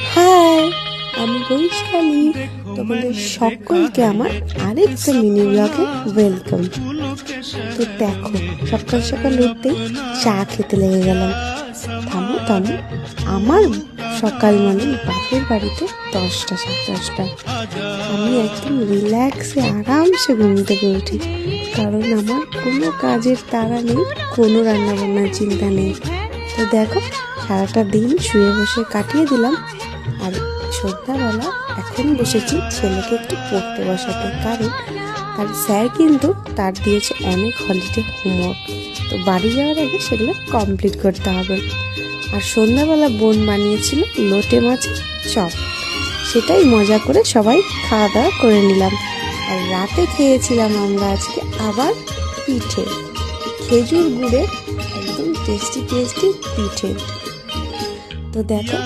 High, আমি বৈশালী। তোমাদের সকলকে আমার আরেকটা মিনি ব্লগে ওয়েলকাম। তো দেখো, সকাল সকাল উঠতেই চা খেতে লেগে গেলাম। থামো থামো, আমার সকাল মানে বাপের বাড়িতে 10টা 10:30। আমি একদম রিল্যাক্সে আরামসে ঘুম থেকে উঠি, কারণ আমার কোনো কাজের তাড়া নেই, কোনো রান্নাবান্নার চিন্তা নেই। তো দেখো, সারাটা দিন শুয়ে বসে কাটিয়ে দিলাম। আর সন্ধ্যাবেলা এখন বসেছি ছেলেকে একটু পড়তে বসাতে, কারণ তার স্যার কিন্তু তার দিয়েছে অনেক হলিডে হোমওয়ার্ক। তো বাড়ি যাওয়ার আগে সেগুলো কমপ্লিট করতে হবে। আর সন্ধ্যাবেলা বোন বানিয়েছিল লোটে মাছের চপ, সেটাই মজা করে সবাই খাওয়া দাওয়া করে নিলাম। আর রাতে খেয়েছিলাম আমরা আজকে আবার পিঠে, খেজুর গুড়ের একদম টেস্টি টেস্টি পিঠে। তো দেখো